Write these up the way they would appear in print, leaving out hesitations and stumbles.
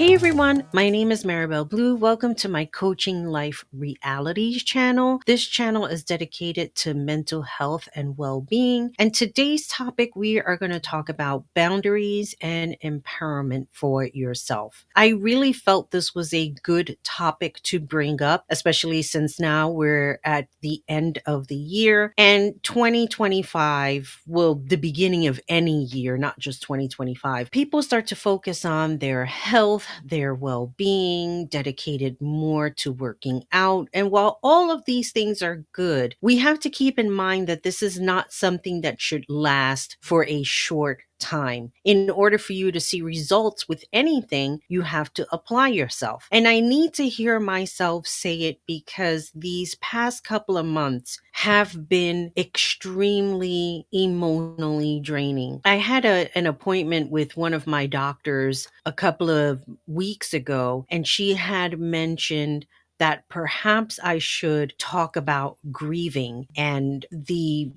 Hey everyone, my name is Marabelle Blue. Welcome to my Coaching Life Realities channel. This channel is dedicated to mental health and well-being. And today's topic, we are going to talk about boundaries and empowerment for yourself. I really felt this was a good topic to bring up, especially since now we're at the end of the year and 2025, well, the beginning of any year, not just 2025. People start to focus on their health, their well being, dedicated more to working out. And while all of these things are good, we have to keep in mind that this is not something that should last for a short time. In order for you to see results with anything, you have to apply yourself. And I need to hear myself say it because these past couple of months have been extremely emotionally draining. I had an appointment with one of my doctors a couple of weeks ago, and she had mentioned that perhaps I should talk about grieving and the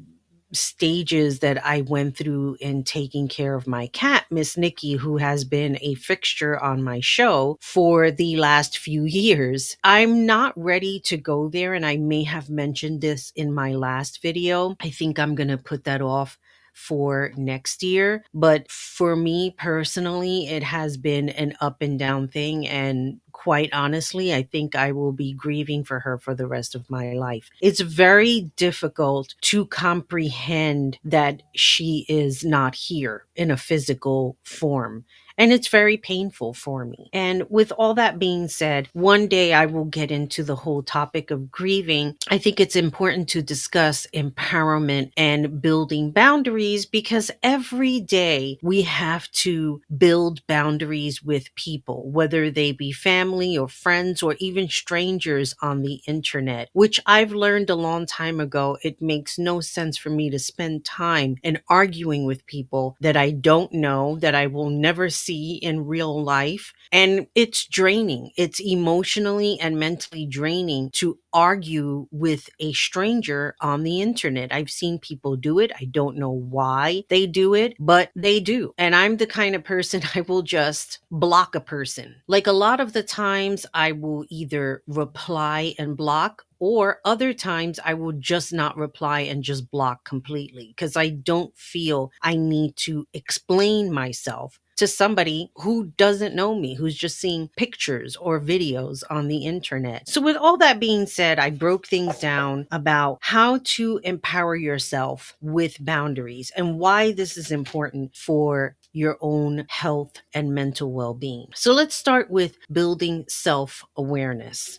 stages that I went through in taking care of my cat, Miss Nikki, who has been a fixture on my show for the last few years. I'm not ready to go there, and I may have mentioned this in my last video. I think I'm going to put that off for next year. But for me personally, it has been an up and down thing. And quite honestly, I think I will be grieving for her for the rest of my life. It's very difficult to comprehend that she is not here in a physical form. And it's very painful for me. And with all that being said, one day I will get into the whole topic of grieving. I think it's important to discuss empowerment and building boundaries because every day we have to build boundaries with people, whether they be family or friends or even strangers on the internet, which I've learned a long time ago. It makes no sense for me to spend time in arguing with people that I don't know, that I will never see in real life. And it's draining. It's emotionally and mentally draining to argue with a stranger on the internet. I've seen people do it. I don't know why they do it, but they do. And I'm the kind of person I will just block a person. Like a lot of the times I will either reply and block, or other times I will just not reply and just block completely because I don't feel I need to explain myself to somebody who doesn't know me, who's just seeing pictures or videos on the internet. So with all that being said, I broke things down about how to empower yourself with boundaries and why this is important for your own health and mental well-being. So let's start with building self-awareness.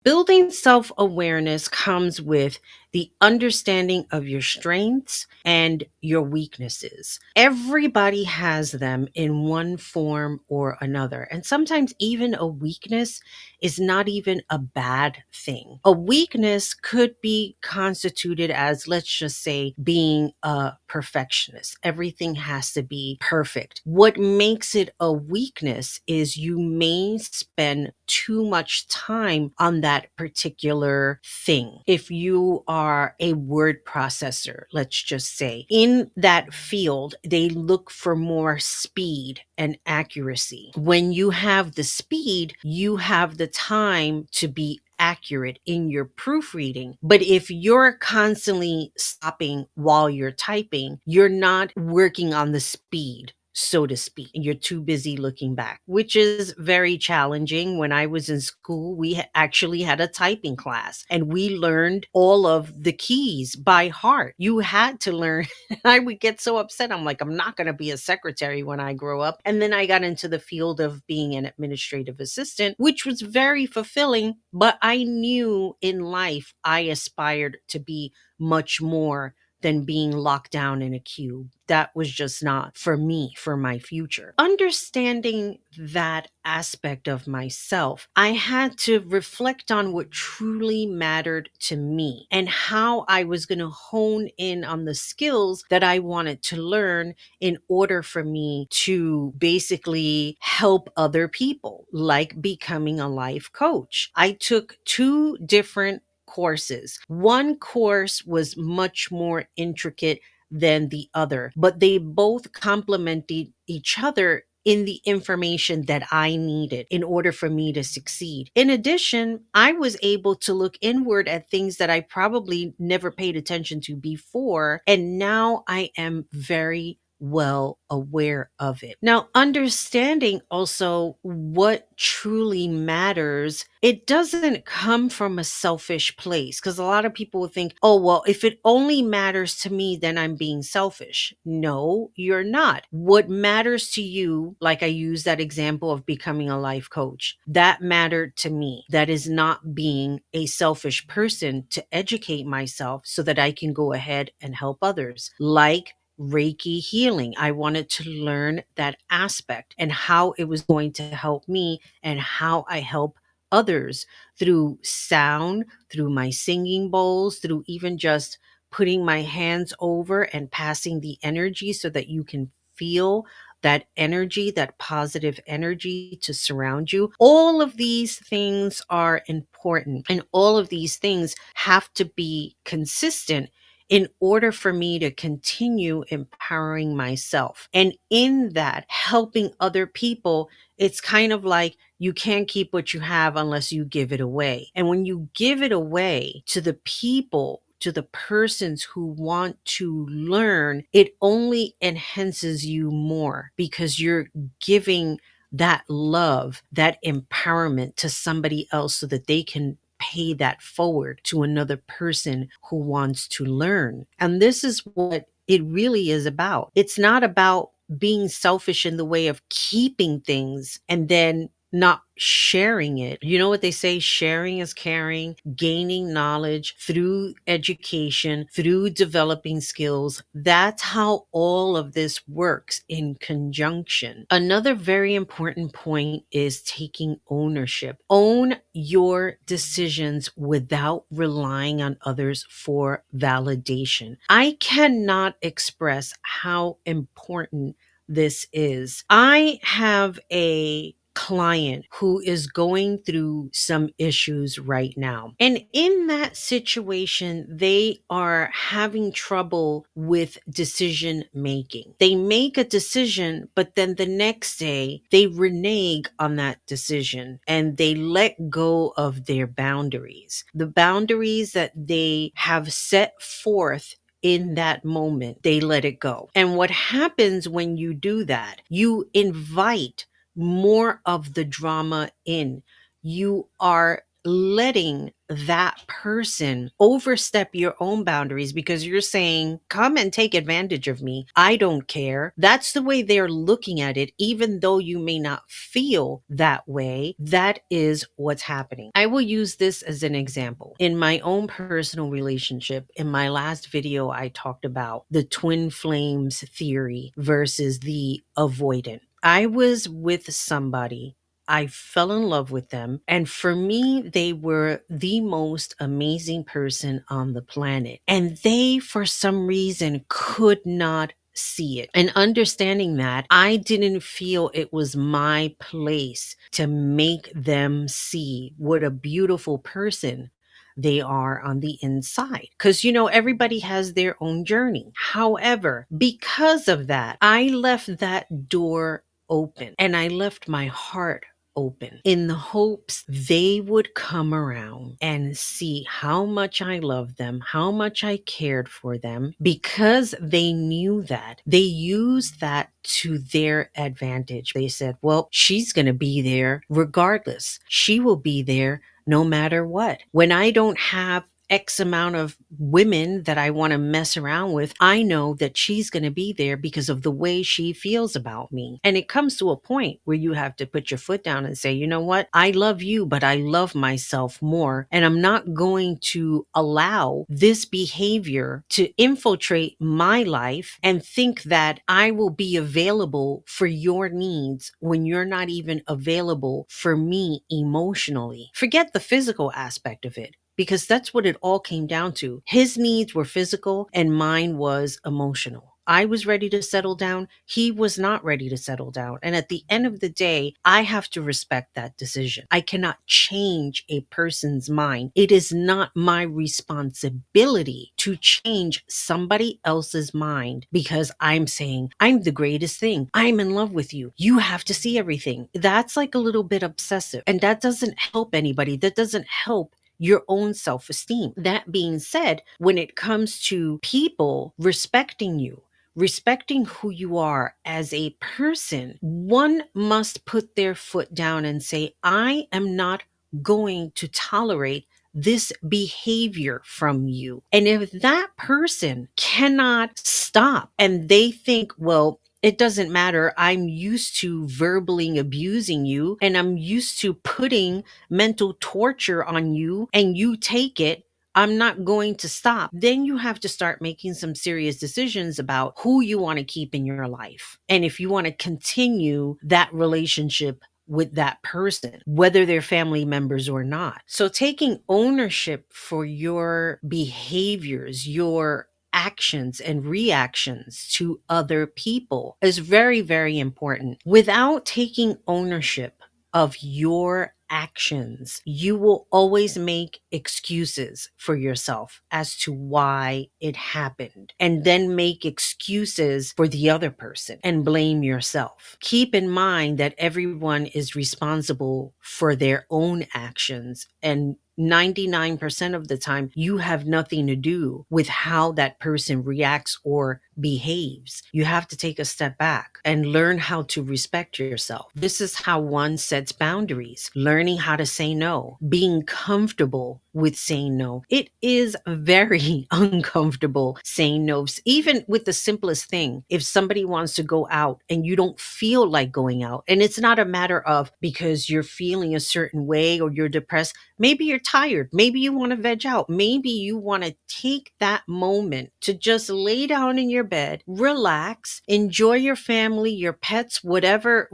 Building self awareness comes with the understanding of your strengths and your weaknesses. Everybody has them in one form or another. And sometimes even a weakness is not even a bad thing. A weakness could be constituted as, let's just say, being a perfectionist. Everything has to be perfect. What makes it a weakness is you may spend too much time on that particular thing. If you are a word processor, let's just say, in that field, they look for more speed and accuracy. When you have the speed, you have the time to be accurate in your proofreading. But if you're constantly stopping while you're typing, you're not working on the speed, so to speak. You're too busy looking back, which is very challenging. When I was in school, we actually had a typing class and we learned all of the keys by heart. You had to learn. I would get so upset. I'm like, I'm not going to be a secretary when I grow up. And then I got into the field of being an administrative assistant, which was very fulfilling. But I knew in life I aspired to be much more than being locked down in a cube. That was just not for me, for my future. Understanding that aspect of myself, I had to reflect on what truly mattered to me and how I was going to hone in on the skills that I wanted to learn in order for me to basically help other people, like becoming a life coach. I took two different courses. One course was much more intricate than the other, but they both complemented each other in the information that I needed in order for me to succeed. In addition, I was able to look inward at things that I probably never paid attention to before, and now I am very well aware of it. Now, understanding also what truly matters, it doesn't come from a selfish place, because a lot of people will think, oh, well, if it only matters to me, then I'm being selfish. No, you're not. What matters to you, like I use that example of becoming a life coach, that mattered to me. That is not being a selfish person to educate myself so that I can go ahead and help others. Like Reiki healing. I wanted to learn that aspect and how it was going to help me and how I help others through sound, through my singing bowls, through even just putting my hands over and passing the energy so that you can feel that energy, that positive energy to surround you. All of these things are important, and all of these things have to be consistent in order for me to continue empowering myself. And in that, helping other people, it's kind of like you can't keep what you have unless you give it away. And when you give it away to the people, to the persons who want to learn, it only enhances you more because you're giving that love, that empowerment to somebody else so that they can pay that forward to another person who wants to learn. And this is what it really is about. It's not about being selfish in the way of keeping things and then not sharing it. You know what they say? Sharing is caring, gaining knowledge through education, through developing skills. That's how all of this works in conjunction. Another very important point is taking ownership. Own your decisions without relying on others for validation. I cannot express how important this is. I have a client who is going through some issues right now. And in that situation, they are having trouble with decision making. They make a decision, but then the next day they renege on that decision and they let go of their boundaries. The boundaries that they have set forth in that moment, they let it go. And what happens when you do that? You invite more of the drama in. You are letting that person overstep your own boundaries because you're saying, come and take advantage of me. I don't care. That's the way they're looking at it, even though you may not feel that way. That is what's happening. I will use this as an example. In my own personal relationship, in my last video, I talked about the twin flames theory versus the avoidant. I was with somebody, I fell in love with them. And for me, they were the most amazing person on the planet. And they, for some reason, could not see it. And understanding that, I didn't feel it was my place to make them see what a beautiful person they are on the inside. Because, everybody has their own journey. However, because of that, I left that door open and I left my heart open in the hopes they would come around and see how much I loved them, how much I cared for them. Because they knew that, they used that to their advantage. They said, well, she's going to be there regardless. She will be there no matter what. When I don't have X amount of women that I want to mess around with, I know that she's going to be there because of the way she feels about me. And it comes to a point where you have to put your foot down and say, you know what? I love you, but I love myself more. And I'm not going to allow this behavior to infiltrate my life and think that I will be available for your needs when you're not even available for me emotionally. Forget the physical aspect of it, because that's what it all came down to. His needs were physical and mine was emotional. I was ready to settle down, he was not ready to settle down. And at the end of the day, I have to respect that decision. I cannot change a person's mind. It is not my responsibility to change somebody else's mind because I'm saying, I'm the greatest thing. I'm in love with you. You have to see everything. That's like a little bit obsessive. And that doesn't help anybody. That doesn't help your own self esteem. That being said, when it comes to people respecting you, respecting who you are as a person, one must put their foot down and say, I am not going to tolerate this behavior from you. And if that person cannot stop and they think, well, it doesn't matter. I'm used to verbally abusing you and I'm used to putting mental torture on you and you take it. I'm not going to stop. Then you have to start making some serious decisions about who you want to keep in your life. And if you want to continue that relationship with that person, whether they're family members or not. So taking ownership for your behaviors, your actions and reactions to other people is very, very important. Without taking ownership of your actions, you will always make excuses for yourself as to why it happened, and then make excuses for the other person and blame yourself. Keep in mind that everyone is responsible for their own actions, and 99% of the time, you have nothing to do with how that person reacts or behaves. You have to take a step back and learn how to respect yourself. This is how one sets boundaries, learning how to say no, being comfortable with saying no. It is very uncomfortable saying no, even with the simplest thing. If somebody wants to go out and you don't feel like going out, and it's not a matter of because you're feeling a certain way or you're depressed, maybe you're tired, maybe you want to veg out, maybe you want to take that moment to just lay down in your bed, relax, enjoy your family, your pets, whatever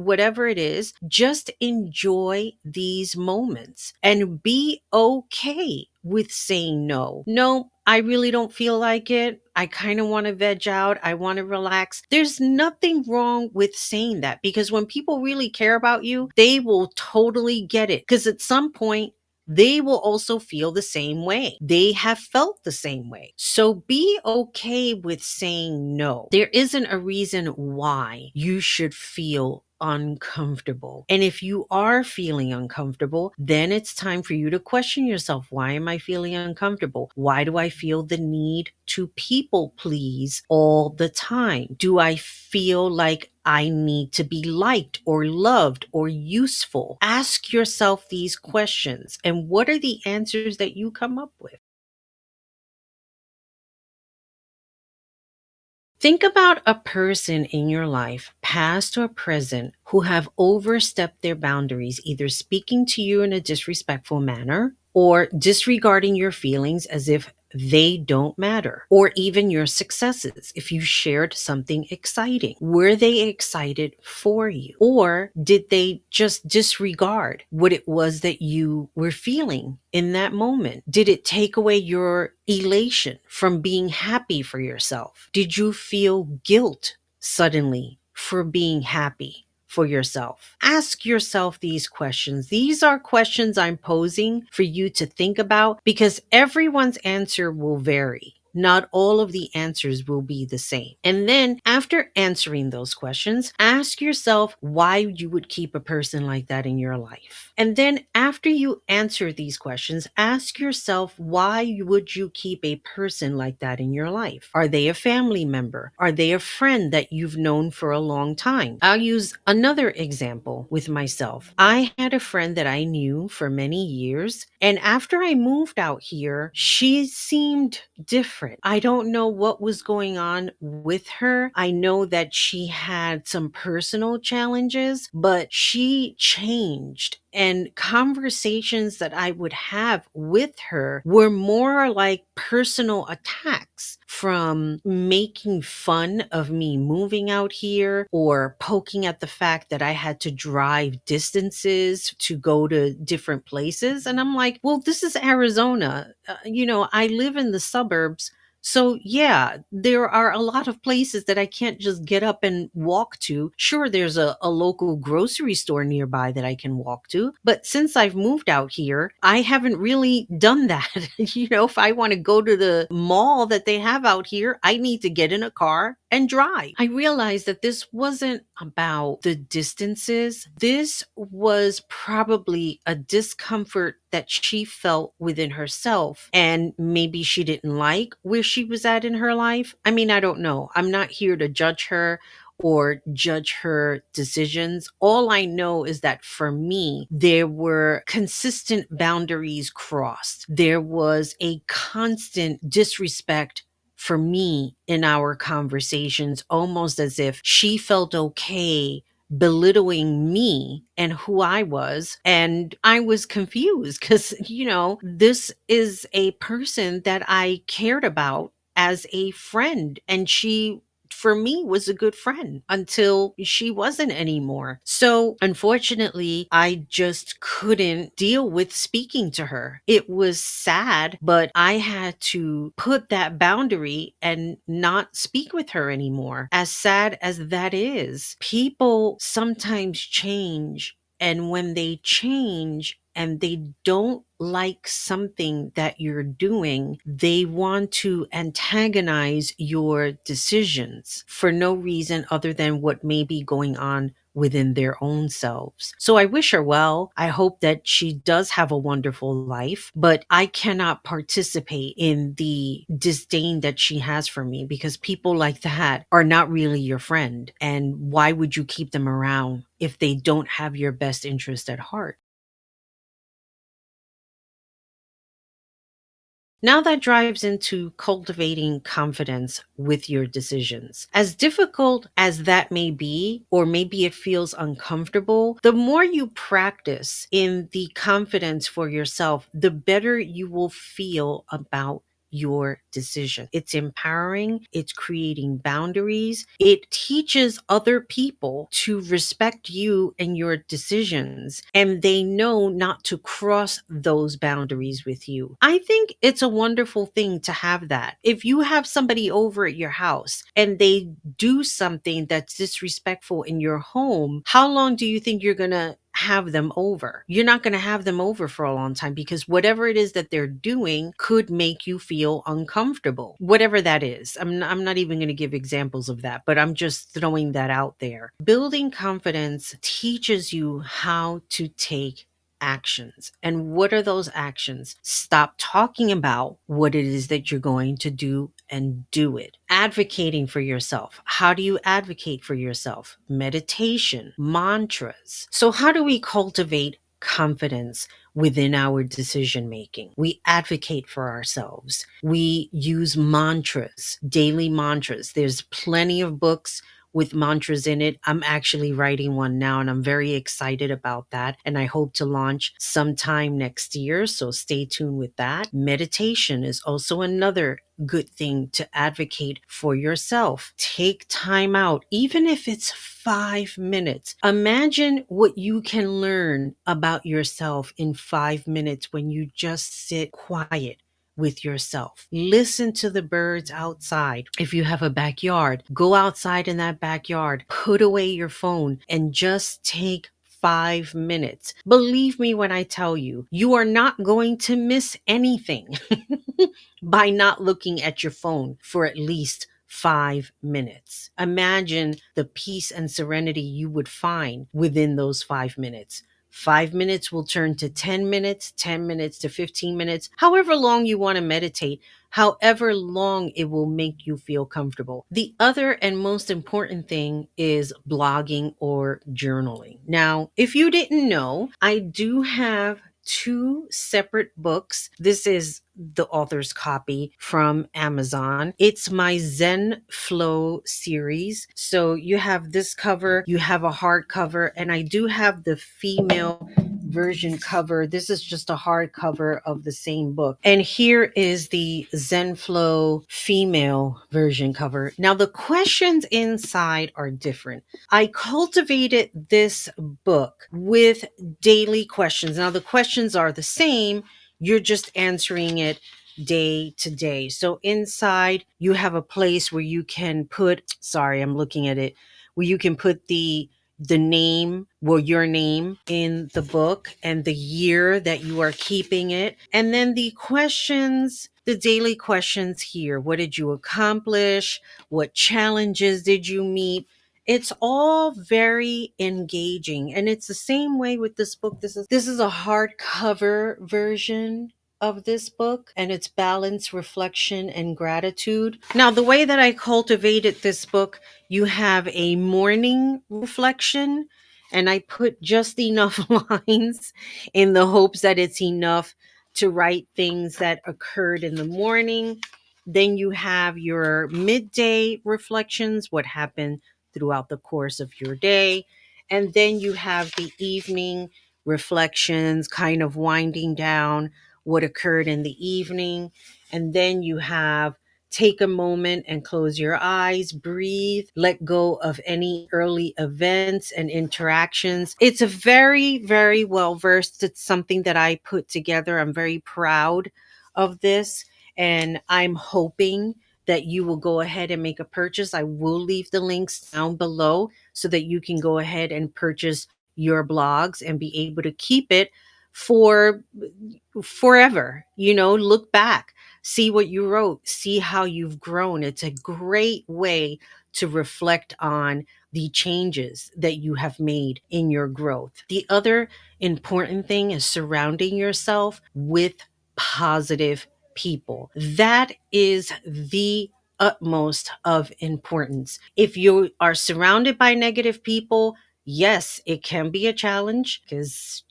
it is. Just enjoy these moments and be okay with saying no. No, I really don't feel like it. I kind of want to veg out. I want to relax. There's nothing wrong with saying that, because when people really care about you, they will totally get it. Because at some point, they will also feel the same way. They have felt the same way. So be okay with saying no. There isn't a reason why you should feel uncomfortable. And if you are feeling uncomfortable, then it's time for you to question yourself. Why am I feeling uncomfortable? Why do I feel the need to people please all the time? Do I feel like I need to be liked or loved or useful? Ask yourself these questions, and what are the answers that you come up with? Think about a person in your life, past or present, who have overstepped their boundaries, either speaking to you in a disrespectful manner or disregarding your feelings as if they don't matter, or even your successes. If you shared something exciting, were they excited for you? Or did they just disregard what it was that you were feeling in that moment? Did it take away your elation from being happy for yourself? Did you feel guilt suddenly for being happy for yourself? Ask yourself these questions. These are questions I'm posing for you to think about, because everyone's answer will vary. Not all of the answers will be the same. And then after answering those questions, ask yourself why you would keep a person like that in your life. And then after you answer these questions, ask yourself why would you keep a person like that in your life? Are they a family member? Are they a friend that you've known for a long time? I'll use another example with myself. I had a friend that I knew for many years, and after I moved out here, she seemed different. I don't know what was going on with her. I know that she had some personal challenges, but she changed. And conversations that I would have with her were more like personal attacks, from making fun of me moving out here or poking at the fact that I had to drive distances to go to different places. And I'm like, well, this is Arizona. I live in the suburbs. So, yeah, there are a lot of places that I can't just get up and walk to. Sure, there's a local grocery store nearby that I can walk to. But since I've moved out here, I haven't really done that. If I want to go to the mall that they have out here, I need to get in a car and drive. I realized that this wasn't about the distances. This was probably a discomfort that she felt within herself. And maybe she didn't like where she was at in her life. I mean, I don't know. I'm not here to judge her or judge her decisions. All I know is that for me, there were consistent boundaries crossed. There was a constant disrespect for me in our conversations, almost as if she felt okay belittling me and who I was. And I was confused because, this is a person that I cared about as a friend. And she, for me, was a good friend until she wasn't anymore. So unfortunately, I just couldn't deal with speaking to her. It was sad, but I had to put that boundary and not speak with her anymore. As sad as that is, people sometimes change. And when they change and they don't like something that you're doing, they want to antagonize your decisions for no reason other than what may be going on within their own selves. So I wish her well. I hope that she does have a wonderful life, but I cannot participate in the disdain that she has for me because people like that are not really your friend. And why would you keep them around if they don't have your best interest at heart? Now that drives into cultivating confidence with your decisions. As difficult as that may be, or maybe it feels uncomfortable, the more you practice in the confidence for yourself, the better you will feel about your decision. It's empowering, it's creating boundaries, it teaches other people to respect you and your decisions, and they know not to cross those boundaries with you. I think it's a wonderful thing to have that. If you have somebody over at your house and they do something that's disrespectful in your home, how long do you think you're going to have them over? You're not going to have them over for a long time because whatever it is that they're doing could make you feel uncomfortable. Whatever that is. I'm not even going to give examples of that, but I'm just throwing that out there. Building confidence teaches you how to take actions. And what are those actions? Stop talking about what it is that you're going to do and do it. Advocating for yourself. How do you advocate for yourself? Meditation, mantras. So, how do we cultivate confidence within our decision making? We advocate for ourselves. We use mantras, daily mantras. There's plenty of books with mantras in it. I'm actually writing one now and I'm very excited about that. And I hope to launch sometime next year. So stay tuned with that. Meditation is also another good thing to advocate for yourself. Take time out, even if it's 5 minutes. Imagine what you can learn about yourself in 5 minutes when you just sit quiet with yourself. Listen to the birds outside. If you have a backyard, go outside in that backyard, put away your phone, and just take 5 minutes. Believe me when I tell you, you are not going to miss anything by not looking at your phone for at least 5 minutes. Imagine the peace and serenity you would find within those 5 minutes. 5 minutes will turn to 10 minutes, 10 minutes to 15 minutes, however long you want to meditate, however long it will make you feel comfortable. The other and most important thing is blogging or journaling. Now, if you didn't know, I do have two separate books. This is the author's copy from Amazon. It's my Zenflow series. So you have this cover, you have a hardcover, and I do have the female version cover. This is just a hardcover of the same book. And here is the Zenflow female version cover. Now the questions inside are different. I cultivated this book with daily questions. Now, the questions are the same. You're just answering it day to day. So inside, you have a place where you can put, sorry, I'm looking at it, where you can put the name, well, your name in the book and the year that you are keeping it. And then the questions, the daily questions here. What did you accomplish? What challenges did you meet? It's all very engaging. And it's the same way with this book. This is a hardcover version of this book, and it's balance, reflection, and gratitude. Now, the way that I cultivated this book, you have a morning reflection, and I put just enough lines in the hopes that it's enough to write things that occurred in the morning. Then you have your midday reflections, what happened throughout the course of your day. And then you have the evening reflections, kind of winding down what occurred in the evening. And then you have take a moment and close your eyes, breathe, let go of any early events and interactions. It's a very, very well versed. It's something that I put together. I'm very proud of this. And I'm hoping that you will go ahead and make a purchase. I will leave the links down below so that you can go ahead and purchase your blogs and be able to keep it for forever. Look back, see what you wrote, see how you've grown. It's a great way to reflect on the changes that you have made in your growth. The other important thing is surrounding yourself with positive people. That is the utmost of importance. If you are surrounded by negative people, yes, it can be a challenge because,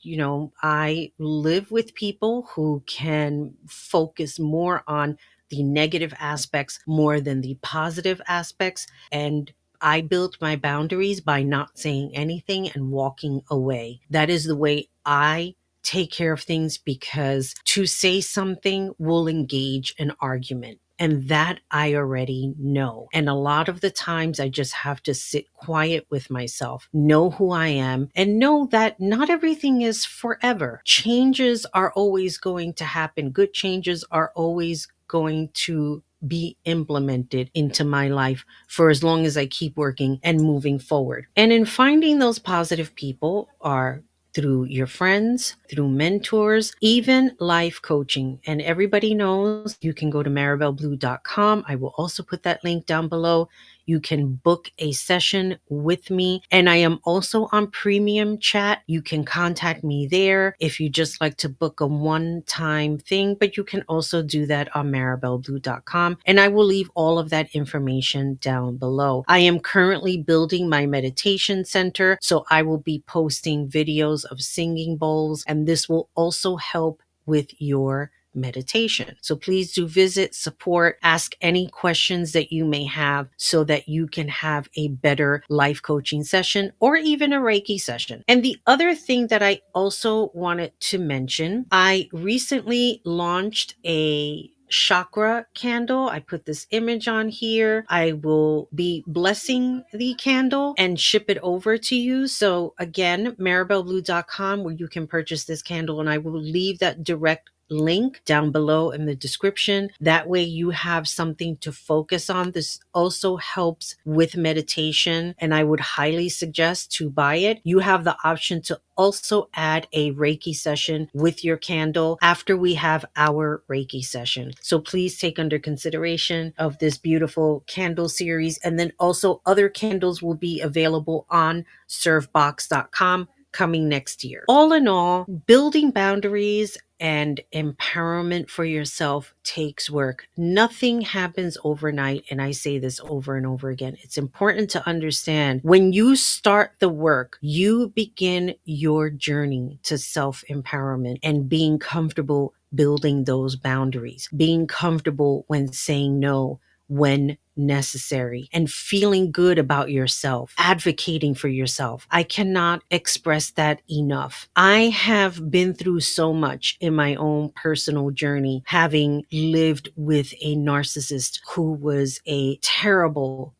I live with people who can focus more on the negative aspects more than the positive aspects. And I built my boundaries by not saying anything and walking away. That is the way I take care of things, because to say something will engage an argument. And that I already know. And a lot of the times I just have to sit quiet with myself, know who I am, and know that not everything is forever. Changes are always going to happen. Good changes are always going to be implemented into my life for as long as I keep working and moving forward. And in finding those positive people are through your friends, through mentors, even life coaching. And everybody knows you can go to marabelleblue.com. I will also put that link down below. You can book a session with me. And I am also on premium chat. You can contact me there if you just like to book a one-time thing, but you can also do that on marabelleblue.com. And I will leave all of that information down below. I am currently building my meditation center, so I will be posting videos of singing bowls, and this will also help with your meditation. So please do visit, support, ask any questions that you may have so that you can have a better life coaching session or even a Reiki session. And the other thing that I also wanted to mention, I recently launched a chakra candle. I put this image on here. I will be blessing the candle and ship it over to you. So again, marabelleblue.com, where you can purchase this candle, and I will leave that direct link down below in the description. That way you have something to focus on. This also helps with meditation, and I would highly suggest to buy it. You have the option to also add a Reiki session with your candle after we have our Reiki session. So please take under consideration of this beautiful candle series. And then also other candles will be available on servboxx.com coming next year. All in all, building boundaries and empowerment for yourself takes work. Nothing happens overnight. And I say this over and over again. It's important to understand when you start the work, you begin your journey to self-empowerment and being comfortable building those boundaries, being comfortable when saying no, when necessary, and feeling good about yourself, advocating for yourself. I cannot express that enough. I have been through so much in my own personal journey, having lived with a narcissist who was a terrible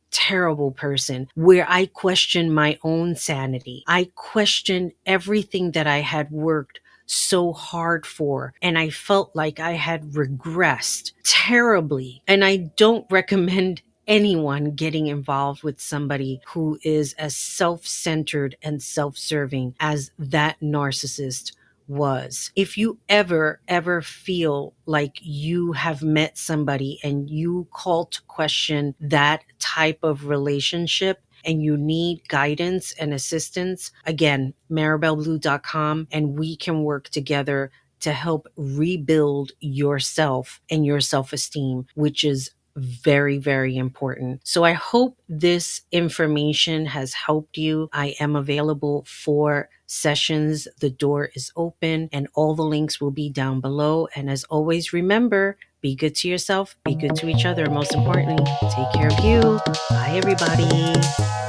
person, where I questioned my own sanity. I questioned everything that I had worked so hard for. And I felt like I had regressed terribly. And I don't recommend anyone getting involved with somebody who is as self centered and self serving as that narcissist was. If you ever feel like you have met somebody and you call to question that type of relationship, and you need guidance and assistance, again, marabelleblue.com, and we can work together to help rebuild yourself and your self esteem, which is very, very important. So I hope this information has helped you. I am available for sessions. The door is open and all the links will be down below. And as always, remember, be good to yourself, be good to each other. Most importantly, take care of you. Bye, everybody.